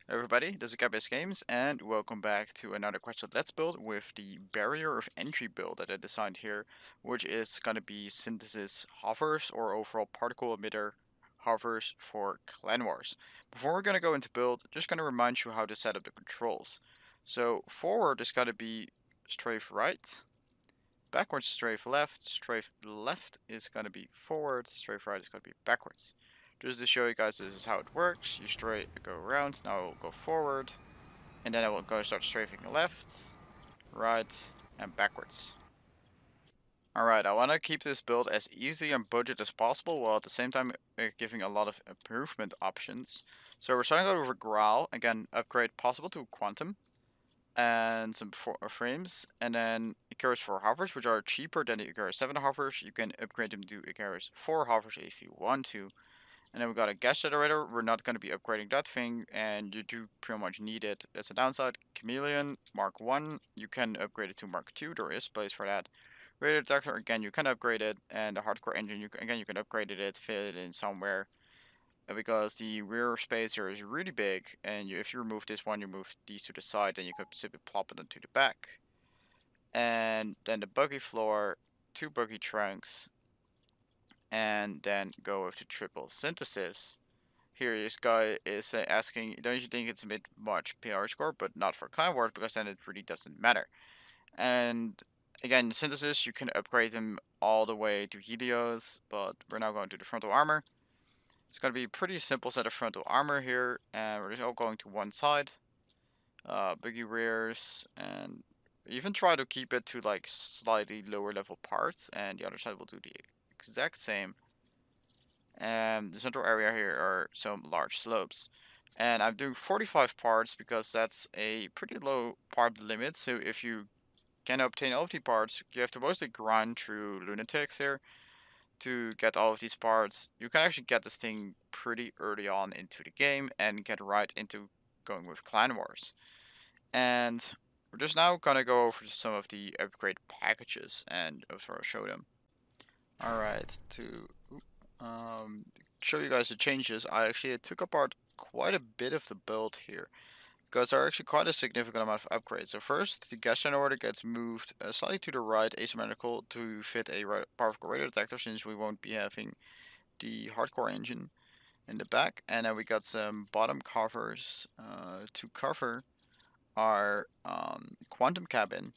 Hello everybody, this is Gabby's Games, and welcome back to another Crossout Let's Build with the barrier of entry build that I designed here, which is going to be synthesis hovers or overall particle emitter hovers for Clan Wars. Before we're going to go into build, just going to remind you how to set up the controls. So forward is going to be strafe right, backwards strafe left is going to be forward, strafe right is going to be backwards. Just to show you guys this is how it works. You straight go around, now we'll go forward, and then I will go start strafing left, right, and backwards. Alright, I want to keep this build as easy and budget as possible, while at the same time giving a lot of improvement options. So we're starting out with a growl, again, upgrade possible to quantum, and some frames, and then Icarus 4 hovers, which are cheaper than the Icarus 7 hovers. You can upgrade them to Icarus 4 hovers if you want to. And then we got a gas generator. We're not going to be upgrading that thing, and you do pretty much need it. That's a downside. Chameleon, Mark 1. You can upgrade it to Mark 2. There is place for that. Radio detector, again, you can upgrade it. And the hardcore engine, you can upgrade it, fit it in somewhere. Because the rear space here is really big, and if you remove this one, you move these to the side, and you could simply plop it into the back. And then the buggy floor, 2 buggy trunks, and then go with the triple synthesis. Here, this guy is asking, don't you think it's a bit much PR score, but not for Clan Wars, because then it really doesn't matter. And again, synthesis, you can upgrade them all the way to Helios, but we're now going to the frontal armor. It's going to be a pretty simple set of frontal armor here, and we're just all going to one side. Biggie rears, and even try to keep it to like slightly lower level parts, and the other side will do the exact same. And the central area here are some large slopes. And I'm doing 45 parts because that's a pretty low part limit. So if you can obtain all of the parts, you have to mostly grind through lunatics here to get all of these parts. You can actually get this thing pretty early on into the game and get right into going with Clan Wars. And we're just now gonna go over some of the upgrade packages and sort of show them. Alright, to show you guys the changes, I actually took apart quite a bit of the build here, because there are actually quite a significant amount of upgrades. So first, the gas generator gets moved slightly to the right, asymmetrical, to fit a powerful radar detector, since we won't be having the hardcore engine in the back. And then we got some bottom covers to cover our quantum cabin,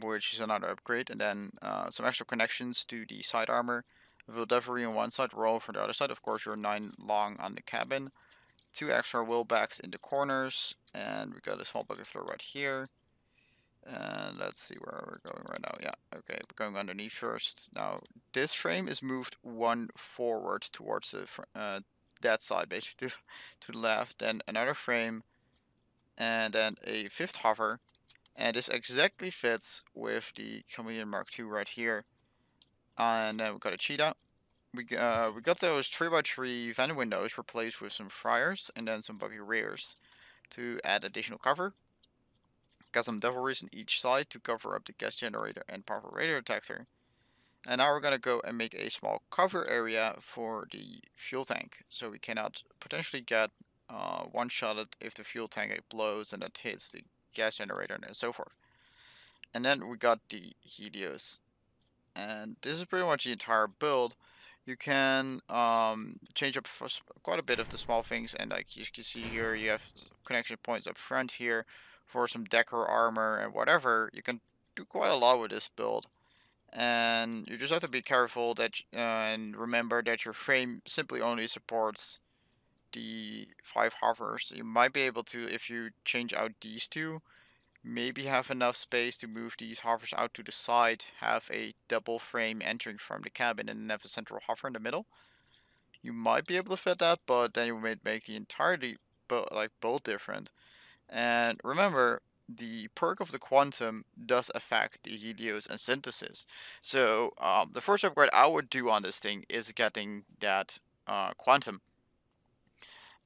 which is another upgrade, and then some extra connections to the side armor. Vildevery on one side, roll for the other side. Of course, you're 9 long on the cabin. 2 extra wheel backs in the corners, and we got a small bucket floor right here. And let's see where we're going right now. Yeah, okay, we're going underneath first. Now, this frame is moved one forward towards the that side, basically to the left. Then another frame, and then a fifth hover. And this exactly fits with the Chameleon Mark II right here. And then we got a cheetah. We got those 3x3 vent windows replaced with some fryers and then some buggy rears to add additional cover. Got some devilries on each side to cover up the gas generator and powerful radio detector. And now we're gonna go and make a small cover area for the fuel tank, so we cannot potentially get one-shotted if the fuel tank blows and it hits the gas generator and so forth. And then we got the Helios, and this is pretty much the entire build. You can change up quite a bit of the small things, and like you can see here, you have connection points up front here for some decor armor and whatever. You can do quite a lot with this build, and you just have to be careful that and remember that your frame simply only supports the 5 hovers. You might be able to, if you change out these two, maybe have enough space to move these hovers out to the side, have a double frame entering from the cabin, and then have a central hover in the middle. You might be able to fit that, but then you might make the entirety both different. And remember, the perk of the quantum does affect the Helios and synthesis. So the first upgrade I would do on this thing is getting that quantum,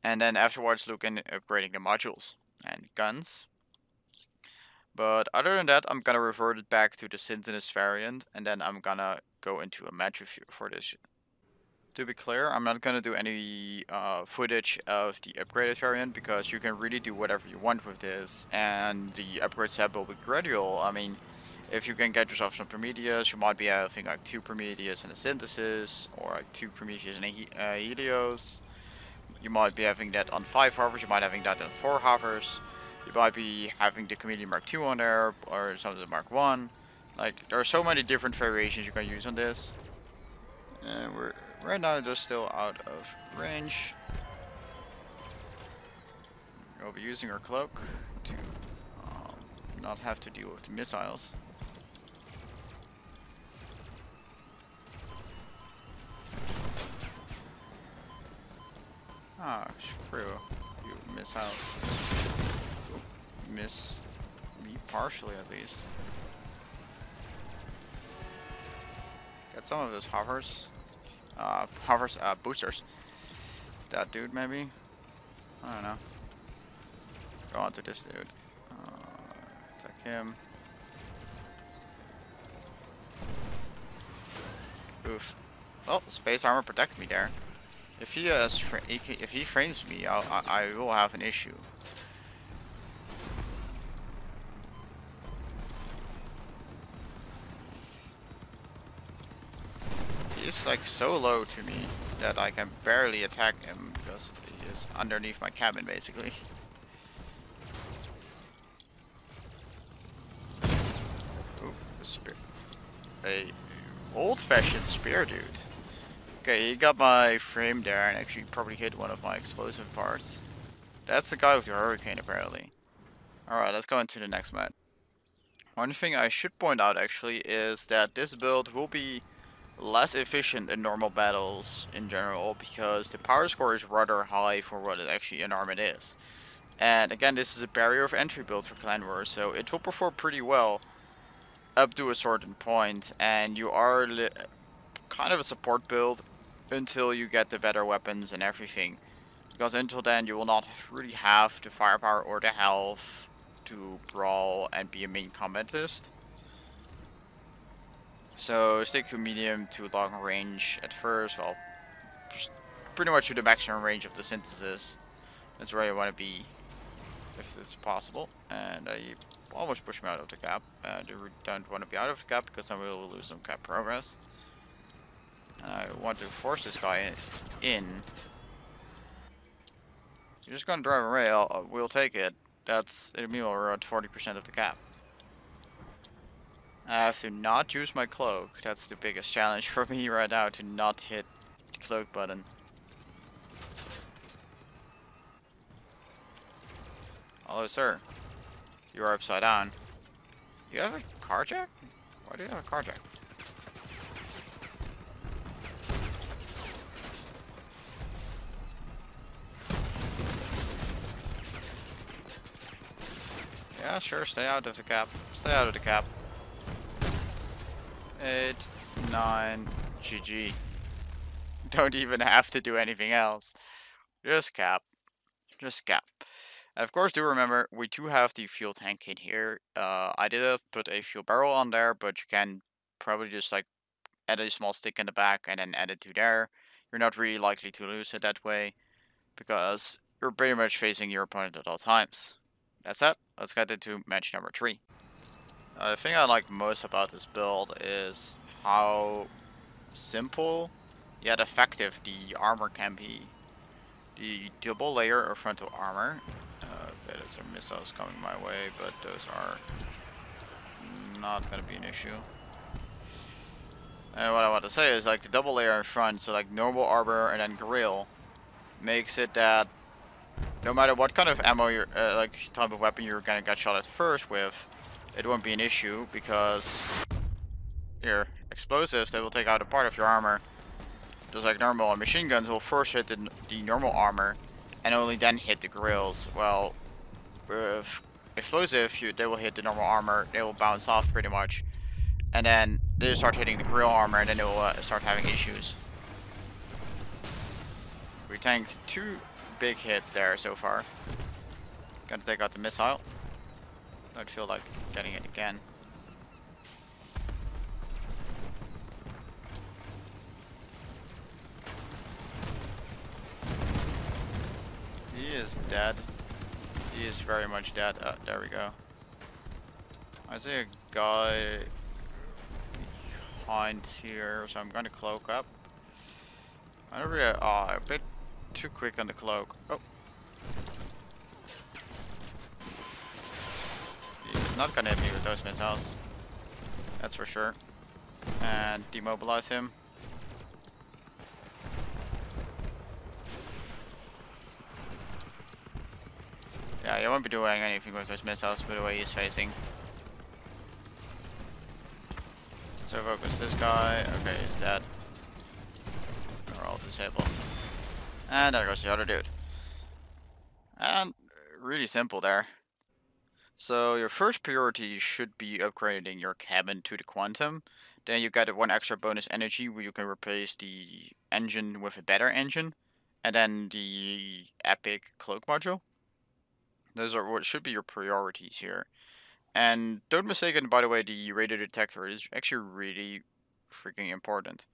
and then afterwards look in upgrading the modules and guns. But other than that, I'm gonna revert it back to the synthesis variant, and then I'm gonna go into a match review for this. To be clear, I'm not gonna do any footage of the upgraded variant because you can really do whatever you want with this, and the upgrade set will be gradual. I mean, if you can get yourself some Prometheus, you might be having like 2 Prometheus and a Synthesis, or like 2 Prometheus and a Helios. You might be having that on 5 hovers, you might be having that on 4 hovers. You might be having the Chameleon Mark 2 on there, or something Mark 1. Like, there are so many different variations you can use on this. And we're right now just still out of range. We'll be using our cloak to not have to deal with the missiles. Ah, screw you missiles. Miss me partially at least. Get some of those hovers. Boosters. That dude maybe? I don't know. Go on to this dude. Attack him. Oof. Well, space armor protects me there. If he if he frames me, I will have an issue. He's like so low to me that I can barely attack him because he is underneath my cabin basically. Ooh, a spear. A old-fashioned spear, dude. Okay, he got my frame there and actually probably hit one of my explosive parts. That's the guy with the hurricane apparently. Alright, let's go into the next map. One thing I should point out actually is that this build will be less efficient in normal battles in general because the power score is rather high for what it actually an armament is. And again, this is a barrier of entry build for Clan Wars, so it will perform pretty well up to a certain point, and you are kind of a support build until you get the better weapons and everything. Because until then, you will not really have the firepower or the health to brawl and be a main combatist. So stick to medium to long range at first. Well, pretty much to the maximum range of the synthesis. That's where you want to be, if it's possible. And you almost push me out of the gap. I don't want to be out of the gap because then we will lose some cap progress. I want to force this guy in. You're just gonna drive away. We'll take it. That's it. Meanwhile, we're at 40% of the cap. I have to not use my cloak. That's the biggest challenge for me right now, to not hit the cloak button. Hello, sir. You are upside down. You have a carjack? Why do you have a carjack? Yeah, sure, stay out of the cap. Stay out of the cap. 8, 9, GG. Don't even have to do anything else. Just cap. Just cap. And of course, do remember, we do have the fuel tank in here. I did put a fuel barrel on there, but you can probably just like add a small stick in the back and then add it to there. You're not really likely to lose it that way, because you're pretty much facing your opponent at all times. That's it. Let's get into match number 3. The thing I like most about this build is how simple yet effective the armor can be. The double layer of frontal armor. There's some missiles coming my way, but those are not going to be an issue. And what I want to say is like the double layer in front, so like normal armor and then grill, makes it that no matter what kind of ammo you're, like type of weapon you're gonna get shot at first with, it won't be an issue because your explosives, they will take out a part of your armor. Just like normal, machine guns will first hit the normal armor and only then hit the grills. Well, with explosive, they will hit the normal armor, they will bounce off pretty much, and then they start hitting the grill armor, and then they will start having issues. We tanked 2 big hits there so far. Gotta take out the missile. Don't feel like getting it again. He is dead. He is very much dead. There we go. I see a guy behind here, so I'm gonna cloak up. I don't really. Oh, a bit too quick on the cloak. Oh. He's not gonna hit me with those missiles. That's for sure. And demobilize him. Yeah, he won't be doing anything with those missiles by the way he's facing. So focus this guy. Okay, he's dead. We're all disabled. And there goes the other dude. And really simple there. So your first priority should be upgrading your cabin to the quantum. Then you get one extra bonus energy where you can replace the engine with a better engine. And then the epic cloak module. Those are what should be your priorities here. And don't mistake it, by the way, the radar detector is actually really freaking important.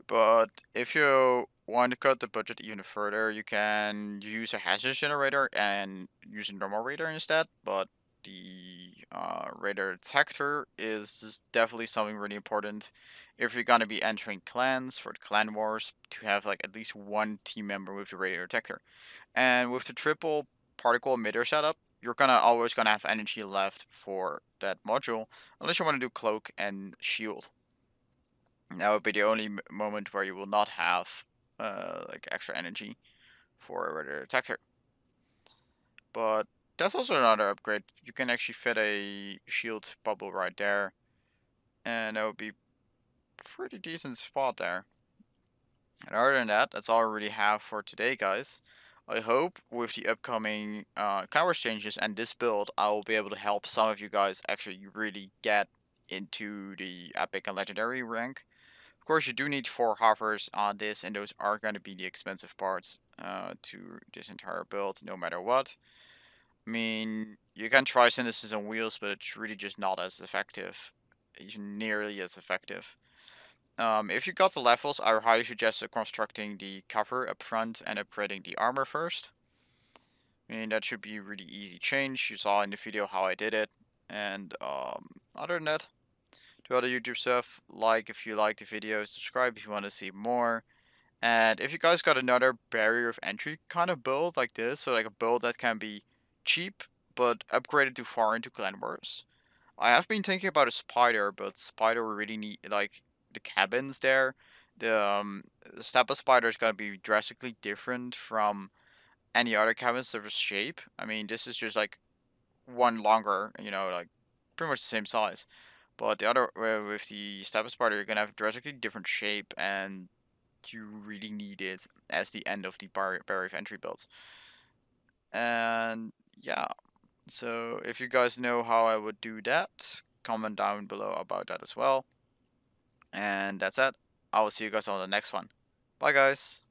But if you want to cut the budget even further, you can use a hazardous generator and use a normal radar instead. But the radar detector is definitely something really important if you're gonna be entering clans for the clan wars to have like at least one team member with the radar detector. And with the triple particle emitter setup, you're always gonna have energy left for that module, unless you want to do cloak and shield. That would be the only moment where you will not have like extra energy for a radar detector. But that's also another upgrade. You can actually fit a shield bubble right there, and that would be pretty decent spot there. And other than that, that's all I really have for today, guys. I hope with the upcoming coverage changes and this build, I will be able to help some of you guys actually really get into the epic and legendary rank. Of course, you do need 4 hoppers on this, and those are going to be the expensive parts to this entire build, no matter what. I mean, you can try synthesis on wheels, but it's really just not as effective, even nearly as effective. If you got the levels, I would highly suggest constructing the cover up front and upgrading the armor first. I mean, that should be a really easy change. You saw in the video how I did it. And other than that, to other YouTube stuff, like if you like the video, subscribe if you want to see more. And if you guys got another barrier of entry kind of build like this, so like a build that can be cheap but upgraded too far into clan wars, I have been thinking about a spider, but spider really need like the cabins there. The Steppa spider is gonna be drastically different from any other cabins of shape. I mean, this is just like one longer, like pretty much the same size. But the other with the Steppa spider, you're gonna have drastically different shape, and you really need it as the end of the barrier of entry builds. And yeah, so if you guys know how I would do that, comment down below about that as well. And that's it. I will see you guys on the next one. Bye guys.